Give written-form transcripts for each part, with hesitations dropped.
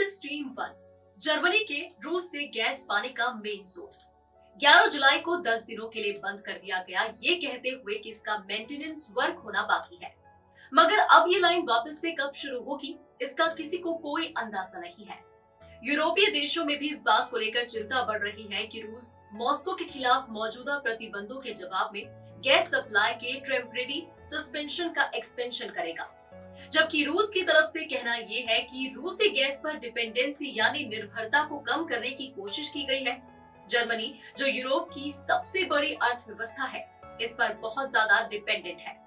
Stream 1 Germany के रूस से गैस पाने का मेन सोर्स 11 जुलाई को 10 दिनों के लिए बंद कर दिया गया, ये कहते हुए कि इसका मेंटेनेंस वर्क होना बाकी है। मगर अब ये लाइन वापस से कब शुरू होगी, इसका किसी को कोई अंदाजा नहीं है। यूरोपीय देशों में भी इस बात को लेकर चिंता बढ़ रही है कि रूस मॉस्को के खिलाफ मौजूदा प्रतिबंधों के जवाब में गैस सप्लाई के टेम्परेरी सस्पेंशन का एक्सपेंशन करेगा। जबकि रूस की तरफ से कहना यह है कि रूसी गैस पर डिपेंडेंसी यानी निर्भरता को कम करने की कोशिश की गई है। जर्मनी, जो यूरोप की सबसे बड़ी अर्थव्यवस्था है, इस पर बहुत ज्यादा डिपेंडेंट है।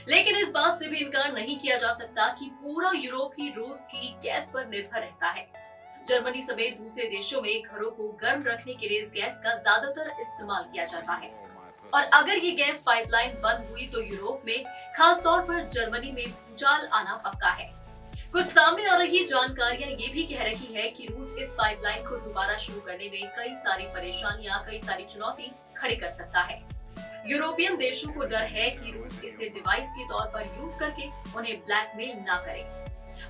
लेकिन इस बात से भी इनकार नहीं किया जा सकता कि पूरा यूरोप ही रूस की गैस पर निर्भर रहता है। जर्मनी समेत दूसरे देशों में घरों को गर्म रखने के लिए इस गैस का ज्यादातर इस्तेमाल किया जाता है। और अगर ये गैस पाइपलाइन बंद हुई तो यूरोप में, खास तौर पर जर्मनी में भूचाल आना पक्का है। कुछ सामने आ रही जानकारियां ये भी कह रही है कि रूस इस पाइपलाइन को दोबारा शुरू करने में कई सारी परेशानियां, कई सारी चुनौती खड़ी कर सकता है। यूरोपियन देशों को डर है कि रूस इसे डिवाइस के तौर पर यूज करके उन्हें ब्लैकमेल ना करे।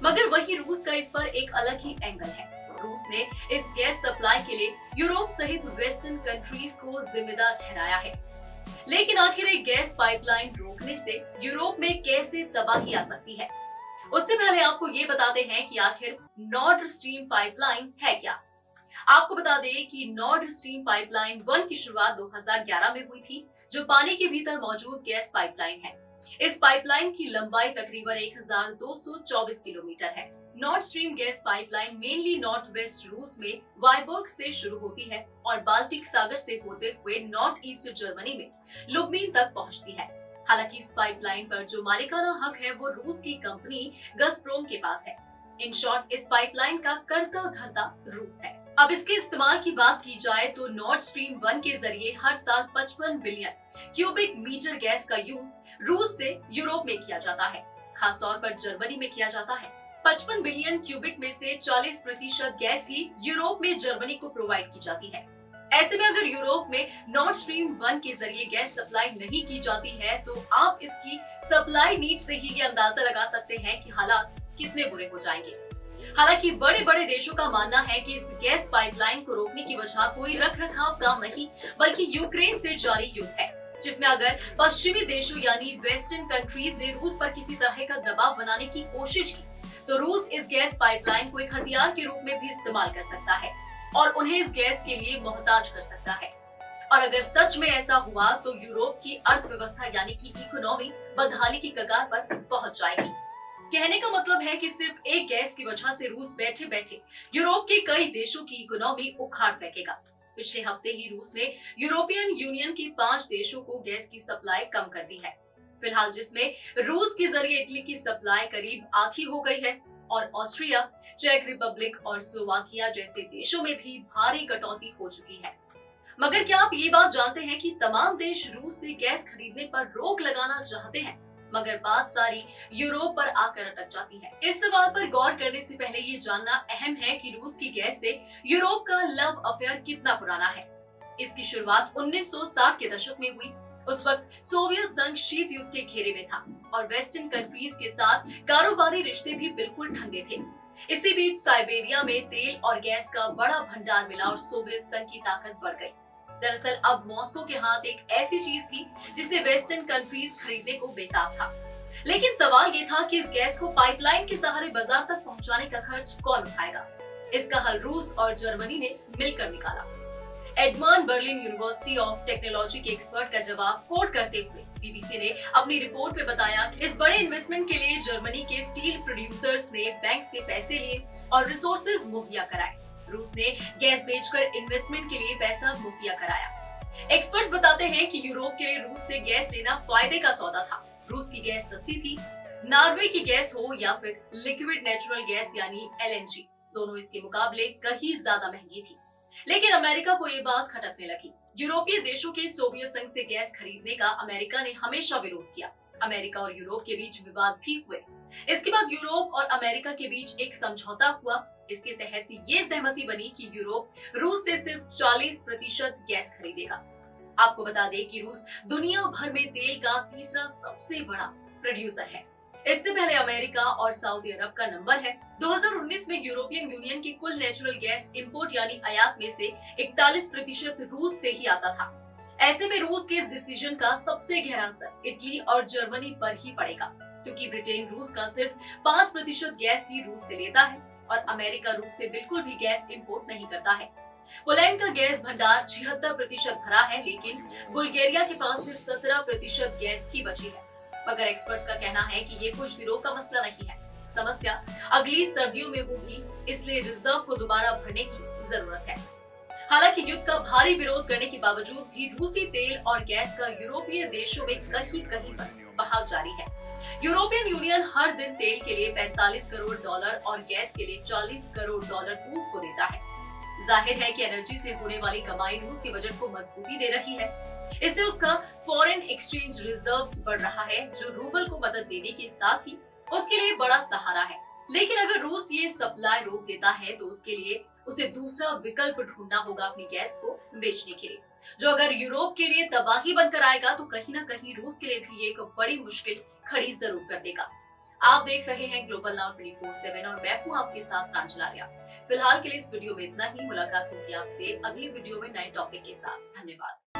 मगर वही रूस का इस पर एक अलग ही एंगल है। रूस ने इस गैस सप्लाई के लिए यूरोप सहित वेस्टर्न कंट्रीज को जिम्मेदार ठहराया है। लेकिन आखिर एक गैस पाइपलाइन रोकने से यूरोप में कैसे तबाही आ सकती है, उससे पहले आपको ये बताते हैं कि आखिर नॉर्ड स्ट्रीम पाइपलाइन है क्या। आपको बता दें कि नॉर्ड स्ट्रीम पाइपलाइन 1 की शुरुआत 2011 में हुई थी, जो पानी के भीतर मौजूद गैस पाइपलाइन है। इस पाइपलाइन की लंबाई तकरीबन 1224 किलोमीटर है। Nord stream gas pipeline mainly north west रूस में वाइबर्ग से शुरू होती है और बाल्टिक सागर से होते हुए नॉर्थ ईस्ट जर्मनी में लुब्मीन तक पहुंचती है। हालांकि इस पाइपलाइन पर जो मालिकाना हक है वो रूस की कंपनी गज़प्रोम के पास है। इन शॉर्ट, इस पाइपलाइन का कर्ता धर्ता रूस है। अब इसके इस्तेमाल की बात की जाए तो नॉर्ड स्ट्रीम 1 के जरिए हर साल 55 बिलियन क्यूबिक मीटर गैस का यूज रूस से यूरोप में किया जाता है, खासतौर पर जर्मनी में किया जाता है। 55 बिलियन क्यूबिक में से 40% गैस ही यूरोप में जर्मनी को प्रोवाइड की जाती है। ऐसे में अगर यूरोप में नॉर्ड स्ट्रीम 1 के जरिए गैस सप्लाई नहीं की जाती है तो आप इसकी सप्लाई नीड से ही ये अंदाजा लगा सकते हैं कि हालात कितने बुरे हो जाएंगे। हालांकि बड़े बड़े देशों का मानना है कि इस गैस पाइपलाइन को रोकने की वजह कोई रखरखाव काम नहीं, बल्कि यूक्रेन से जारी युद्ध है, जिसमें अगर पश्चिमी देशों यानी वेस्टर्न कंट्रीज ने रूस पर किसी तरह का दबाव बनाने की कोशिश की तो रूस इस गैस पाइपलाइन को एक हथियार के रूप में भी इस्तेमाल कर सकता है और उन्हें इस गैस के लिए मोहताज कर सकता है। और अगर सच में ऐसा हुआ तो यूरोप की अर्थव्यवस्था यानी कि इकोनॉमी बदहाली की कगार पर पहुंच जाएगी। कहने का मतलब है कि सिर्फ एक गैस की वजह से रूस बैठे बैठे यूरोप के कई देशों की इकोनॉमी उखाड़ फेंकेगा। पिछले हफ्ते ही रूस ने यूरोपियन यूनियन के 5 देशों को गैस की सप्लाई कम कर दी है, फिलहाल जिसमें रूस के जरिए इटली की सप्लाई करीब आधी हो गई है और ऑस्ट्रिया, चेक रिपब्लिक और स्लोवाकिया जैसे देशों में भी भारी कटौती हो चुकी है। मगर क्या आप ये बात जानते हैं कि तमाम देश रूस से गैस खरीदने पर रोक लगाना चाहते हैं, मगर बात सारी यूरोप पर आकर अटक जाती है। इस सवाल पर गौर करने से पहले ये जानना अहम है कि रूस की गैस से यूरोप का लव अफेयर कितना पुराना है। इसकी शुरुआत 1960 के दशक में हुई। उस वक्त सोवियत संघ शीत युद्ध के घेरे में था और वेस्टर्न कंट्रीज के साथ कारोबारी रिश्ते भी बिल्कुल ठंडे थे। इसी बीच साइबेरिया में तेल और गैस का बड़ा भंडार मिला और सोवियत संघ की ताकत बढ़ गई। दरअसल अब मॉस्को के हाथ एक ऐसी चीज थी जिसे वेस्टर्न कंट्रीज खरीदने को बेताब था। लेकिन सवाल ये था कि इस गैस को पाइपलाइन के सहारे बाजार तक पहुंचाने का खर्च कौन उठाएगा। इसका हल रूस और जर्मनी ने मिलकर निकाला। Edmund Berlin university of technology के एक्सपर्ट का जवाब कोट करते हुए बीबीसी ने अपनी रिपोर्ट में बताया कि इस बड़े इन्वेस्टमेंट के लिए जर्मनी के स्टील प्रोड्यूसर्स ने बैंक से पैसे लिए और रिसोर्सेज मुहैया कराए। रूस ने गैस बेचकर इन्वेस्टमेंट के लिए पैसा मुहैया कराया। एक्सपर्ट्स बताते हैं कि यूरोप के लिए रूस से गैस लेना फायदे का सौदा था। रूस की गैस सस्ती थी। नॉर्वे की गैस हो या फिर लिक्विड नेचुरल गैस यानी एलएनजी, दोनों इसके मुकाबले कहीं ज्यादा महंगी थी। लेकिन अमेरिका को ये बात खटकने लगी। यूरोपीय देशों के सोवियत संघ से गैस खरीदने का अमेरिका ने हमेशा विरोध किया। अमेरिका और यूरोप के बीच विवाद भी हुए। इसके बाद यूरोप और अमेरिका के बीच एक समझौता हुआ। इसके तहत ये सहमति बनी कि यूरोप रूस से सिर्फ 40% गैस खरीदेगा। आपको बता दें कि रूस दुनिया भर में तेल का तीसरा सबसे बड़ा प्रोड्यूसर है। इससे पहले अमेरिका और सऊदी अरब का नंबर है। 2019 में यूरोपियन यूनियन के कुल नेचुरल गैस इंपोर्ट यानी आयात में से 41% रूस से ही आता था। ऐसे में रूस के इस डिसीजन का सबसे गहरा असर इटली और जर्मनी पर ही पड़ेगा, क्योंकि ब्रिटेन रूस का सिर्फ 5% गैस ही रूस से लेता है और अमेरिका रूस से बिल्कुल भी गैस इंपोर्ट नहीं करता है। पोलैंड का गैस भंडार 76% भरा है, लेकिन बुल्गारिया के पास सिर्फ 17% गैस ही बची है। मगर एक्सपर्ट्स का कहना है कि ये कुछ दिनों का मसला नहीं है, समस्या अगली सर्दियों में होगी, इसलिए रिजर्व को दोबारा भरने की जरूरत है। हालांकि युद्ध का भारी विरोध करने के बावजूद भी रूसी तेल और गैस का यूरोपीय देशों में कहीं कहीं पर बहाव जारी है। यूरोपियन यूनियन हर दिन तेल के लिए 45 करोड़ डॉलर और गैस के लिए 40 करोड़ डॉलर रूस को देता है। जाहिर है कि एनर्जी से होने वाली कमाई रूस के बजट को मजबूती दे रही है। इससे उसका फॉरेन एक्सचेंज रिजर्व्स बढ़ रहा है, जो रूबल को मदद देने के साथ ही उसके लिए बड़ा सहारा है। लेकिन अगर रूस ये सप्लाई रोक देता है तो उसके लिए उसे दूसरा विकल्प ढूंढना होगा अपनी गैस को बेचने के लिए, जो अगर यूरोप के लिए तबाही बनकर आएगा तो कहीं ना कहीं रूस के लिए भी एक बड़ी मुश्किल खड़ी जरूर कर देगा। आप देख रहे हैं ग्लोबल नाउ 24/7 और मैं हूं आपके साथ प्रांजल आर्या। फिलहाल के लिए इस वीडियो में इतना ही। मुलाकात होगी आपसे अगली वीडियो में नए टॉपिक के साथ। धन्यवाद।